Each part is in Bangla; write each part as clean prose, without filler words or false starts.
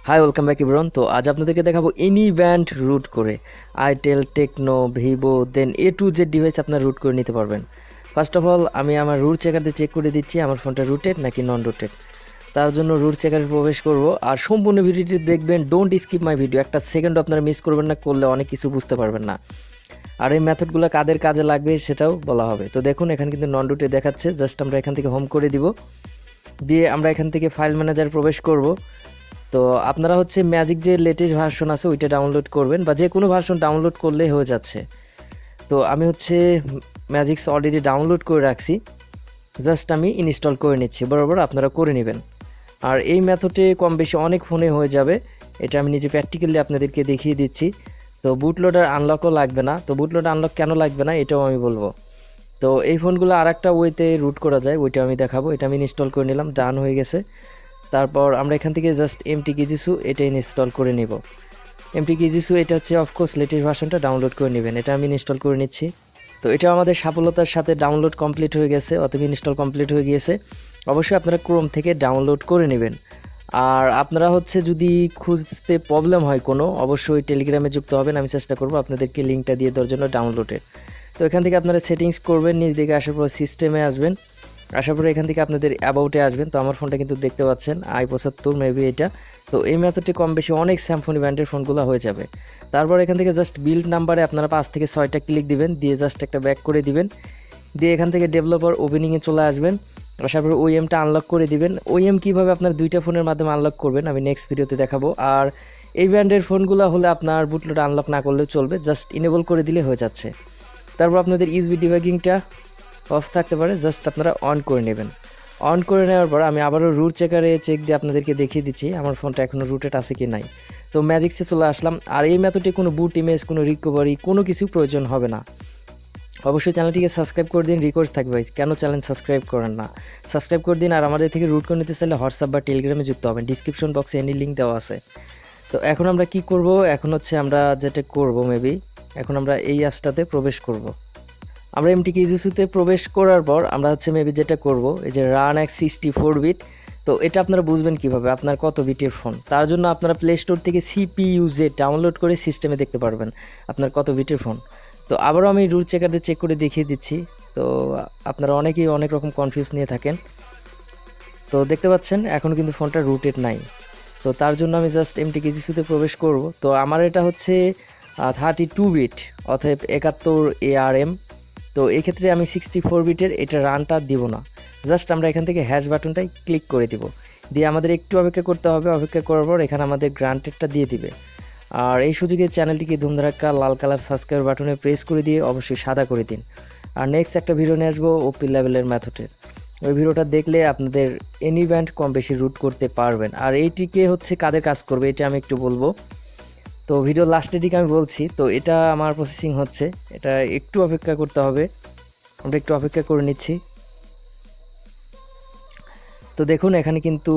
High, welcome back everyone. তো আজ আপনাদেরকে দেখাবো এনি ব্যান্ড রুট করে itel, techno, Vivo then A to Z device আপনারা রুট করে নিতে পারবেন। ফার্স্ট অফ অল আমি আমার রুট চেকার দিয়ে চেক করে দিচ্ছি আমার ফোনটা রুটেড নাকি নন রুটেড। তার জন্য রুট চেকারে প্রবেশ করব, আর সম্পূর্ণ ভিডিওটি দেখবেন, ডোন্ট স্কিপ মাই ভিডিও। একটা সেকেন্ড আপনারা মিস করবেন না, করলে অনেক কিছু বুঝতে পারবেন না। আর এই মেথডগুলো কাদের কাজে লাগবে সেটাও বলা হবে। তো দেখুন এখানে কিন্তু নন রুটে দেখাচ্ছে, জাস্ট আমরা এখান থেকে হোম করে দিব, দিয়ে আমরা এখান থেকে ফাইল ম্যানেজারে প্রবেশ করব। তো আপনারা হচ্ছে ম্যাজিক যে লেটেস্ট ভার্সন আছে ওইটা ডাউনলোড করবেন, বা যে কোনো ভার্সন ডাউনলোড করলেই হয়ে যাচ্ছে। তো আমি হচ্ছে ম্যাজিক্স অলরেডি ডাউনলোড করে রাখছি, জাস্ট আমি ইনস্টল করে নিচ্ছি। বরাবর আপনারা করে নেবেন। আর এই মেথডে কম বেশি অনেক ফোনে হয়ে যাবে, এটা আমি নিজে প্র্যাকটিক্যালি আপনাদেরকে দেখিয়ে দিচ্ছি। তো বুটলোডার আনলকও লাগবে না। তো বুটলোডার আনলক কেন লাগবে না এটাও আমি বলবো। তো এই ফোনগুলো আর একটা ওয়েতে রুট করা যায়, ওইটা আমি দেখাবো। এটা আমি ইনস্টল করে নিলাম, ডান হয়ে গেছে। তারপর আমরা এখান থেকে জাস্ট এমটি কিজিসু এটা ইনস্টল করে নিব। এমটি কিজিসু এটা হচ্ছে অফকোর্স লেটেস্ট ভার্সনটা ডাউনলোড করে নেবেন, এটা আমি ইনস্টল করে নিচ্ছি। তো এটা আমাদের সফলতার সাথে ডাউনলোড কমপ্লিট হয়ে গেছে, অথবা ইনস্টল কমপ্লিট হয়ে গিয়েছে। অবশ্যই আপনারা ক্রোম থেকে ডাউনলোড করে নেবেন। আর আপনারা হচ্ছে যদি খুঁজতে প্রবলেম হয় কোনো, অবশ্যই টেলিগ্রামে যুক্ত হবেন, আমি চেষ্টা করব আপনাদেরকে লিঙ্কটা দিয়ে দেওয়ার জন্য ডাউনলোডের। তো এখান থেকে আপনারা সেটিংস করবেন, নিজ দিকে আসার পর সিস্টেমে আসবেন, আসার পরে এখান থেকে আপনাদের অ্যাবাউটে আসবেন। তো আমার ফোনটা কিন্তু দেখতে পাচ্ছেন i75 মেবি এটা। তো এই মেথডটি কম বেশি অনেক স্যামসং ব্র্যান্ডের ফোনগুলো হয়ে যাবে। তারপর এখান থেকে জাস্ট বিল্ড নাম্বারে আপনারা 5 থেকে 6টা ক্লিক দিবেন, দিয়ে জাস্ট একটা ব্যাক করে দিবেন, দিয়ে এখান থেকে ডেভেলপার ওপেনিংয়ে চলে আসবেন। আসার পরে ওইএমটা আনলক করে দিবেন। ওইএম কীভাবে আপনার দুইটা ফোনের মাধ্যমে আনলক করবেন আমি নেক্সট ভিডিওতে দেখাবো। আর এই ব্র্যান্ডের ফোনগুলো হলে আপনার বুটলোড আনলক না করলেও চলবে, জাস্ট ইনেবল করে দিলে হয়ে যাচ্ছে। তারপর আপনাদের ইউএসবি ডিবাগিংটা অফ থাকতে পারে, জাস্ট আপনারা অন করে নেবেন। অন করে নেওয়ার পর আমি আবারও রুট চেকারে চেক দিয়ে আপনাদেরকে দেখিয়ে দিচ্ছি আমার ফোনটা এখনও রুটেড আছে কি নাই। তো ম্যাজিক্সে চলে আসলাম। আর এই মেথডে কোনো বুট ইমেজ, কোনো রিকভারি, কোনো কিছু প্রয়োজন হবে না। অবশ্যই চ্যানেলটিকে সাবস্ক্রাইব করে দিন, রিকোয়েস্ট থাকবে কেন চ্যানেল সাবস্ক্রাইব করেন না, সাবস্ক্রাইব করে দিন। আর আমাদের থেকে রুট করে নিতে চাইলে হোয়াটসঅ্যাপ বা টেলিগ্রামে যুক্ত হবেন, ডিসক্রিপশন বক্সে এনি লিঙ্ক দেওয়া আছে। তো এখন আমরা কি করব, এখন হচ্ছে আমরা যেটা করব মেবি, এখন আমরা এই অ্যাপসটাতে প্রবেশ করব। আমরা এমটি কিজিসুতে প্রবেশ করার পর আমরা হচ্ছে মেবি যেটা করব, এই যে রান এক 64 বিট। তো এটা আপনারা বুঝবেন কিভাবে আপনার কত বিটের ফোন। তার জন্য আপনারা প্লে স্টোর থেকে সিপিইউজে ডাউনলোড করে সিস্টেমে দেখতে পারবেন আপনার কত বিটের ফোন। তো আবারও আমি রুল চেকার দিয়ে চেক করে দেখিয়ে দিচ্ছি। তো আপনারা অনেকেই অনেক রকম কনফিউজ নিয়ে থাকেন। তো দেখতে পাচ্ছেন এখন কিন্তু ফোনটা রুটেড নাই। তো তার জন্য আমি জাস্ট এমটি কিজিসুতে প্রবেশ করব। তো আমার এটা হচ্ছে 32 বিট, অতএব 71 ARM। তো এই ক্ষেত্রে আমি 64 বিটের এটা রানটা দিব না, জাস্ট আমরা এখান থেকে হ্যাশ বাটনটাই ক্লিক করে দিব, দিয়ে আমাদের একটু অপেক্ষা করতে হবে। অপেক্ষা করার পর এখানে আমাদের গ্রান্টেডটা দিয়ে দিবে। আর এই সুযোগে চ্যানেলটিকে ধুমধারাক্কা লাল কালার সাবস্ক্রাইব বাটনে প্রেস করে দিয়ে অবশ্যই সাদা করে দিন। আর নেক্সট একটা ভিডিও নিয়ে আসবো ওপি লেভেলের মেথডের, ওই ভিডিওটা দেখলে আপনাদের এনি ব্যান্ড কম বেশি রুট করতে পারবেন। আর এইটিকে হচ্ছে কাদের কাজ করবে এটা আমি একটু বলবো। তো ভিডিও লাস্টের দিকে আমি বলছি। তো এটা আমার প্রসেসিং হচ্ছে, এটা একটু অপেক্ষা করতে হবে, আমরা একটু অপেক্ষা করে নিচ্ছি। তো দেখুন এখানে কিন্তু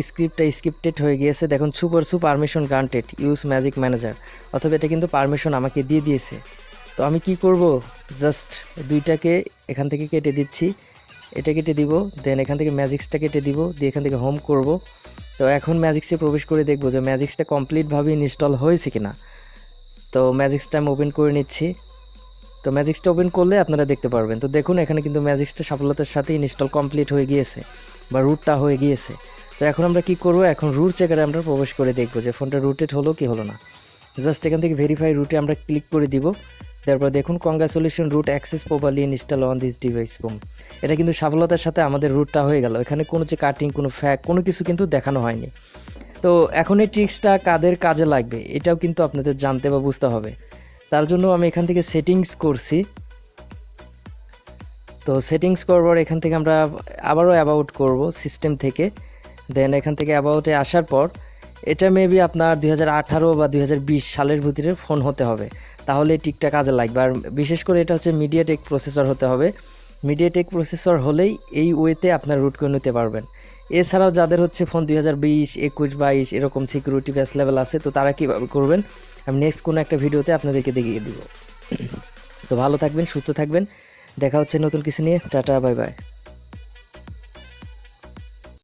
স্ক্রিপ্টটা স্ক্রিপ্টেড হয়ে গিয়েছে, দেখুন SuperSU permission granted use magic manager, অথবা এটা কিন্তু পারমিশন আমাকে দিয়ে দিয়েছে। তো আমি কি করব, জাস্ট দুইটাকে এখান থেকে কেটে দিচ্ছি, এটা কেটে দিব, দেন এখান থেকে ম্যাজিক্সটা কেটে দিব, দিয়ে এখান থেকে হোম করব। তো এখন ম্যাজিক্সে প্রবেশ করে দেখবো যে ম্যাজিক্সটা কমপ্লিটভাবে ইনস্টল হয়েছে কিনা। তো ম্যাজিক্সটা আমি ওপেন করে নিচ্ছি। তো ম্যাজিক্সটা ওপেন করলে আপনারা দেখতে পারবেন। তো দেখুন এখানে কিন্তু ম্যাজিক্সটা সফলতার সাথে ইনস্টল কমপ্লিট হয়ে গিয়েছে, বা রুটটা হয়ে গিয়েছে। তো এখন আমরা কি করব, এখন রুট চেকারে আমরা প্রবেশ করে দেখব যে ফোনটা রুটেড হলো কি হলো না। জাস্ট এখান থেকে ভেরিফাই রুটে আমরা ক্লিক করে দিব। তারপর দেখুন congratulation root access properly install on this device boom. এটা কিন্তু সফলতার সাথে আমাদের রুটটা হয়ে গেল, এখানে কোনো যে কাটিং, কোনো ফ্যাক, কোনো কিছু কিন্তু দেখানো হয়নি। তো এখন এই ট্রিক্সটা কাদের কাজে লাগবে এটাও কিন্তু আপনাদের জানতে বা বুঝতে হবে। তার জন্য আমি এখান থেকে সেটিংস করছি। তো সেটিংস করবার এখান থেকে আমরা আবারও অ্যাবাউট করব সিস্টেম থেকে, দেন এখান থেকে অ্যাবাউটে আসার পর এটা মেবি আপনার 2018 বা 2020 সালের ভিতরে ফোন হতে হবে, তাহলে টিকটা কাজে লাগবে। আর বিশেষ করে এটা হচ্ছে মিডিয়াটেক প্রসেসর হতে হবে, মিডিয়াটেক প্রসেসর হলেই এই ওয়েতে আপনার রুট করে নিতে পারবেন। এছাড়াও যাদের হচ্ছে ফোন 2020, 21, 22 এরকম সিকিউরিটি বেস লেভেল আছে, তো তারা কীভাবে করবেন আমি নেক্সট কোনো একটা ভিডিওতে আপনাদেরকে দেখিয়ে দিব। তো ভালো থাকবেন, সুস্থ থাকবেন, দেখা হচ্ছে নতুন কিছু নিয়ে। Tata, bye bye.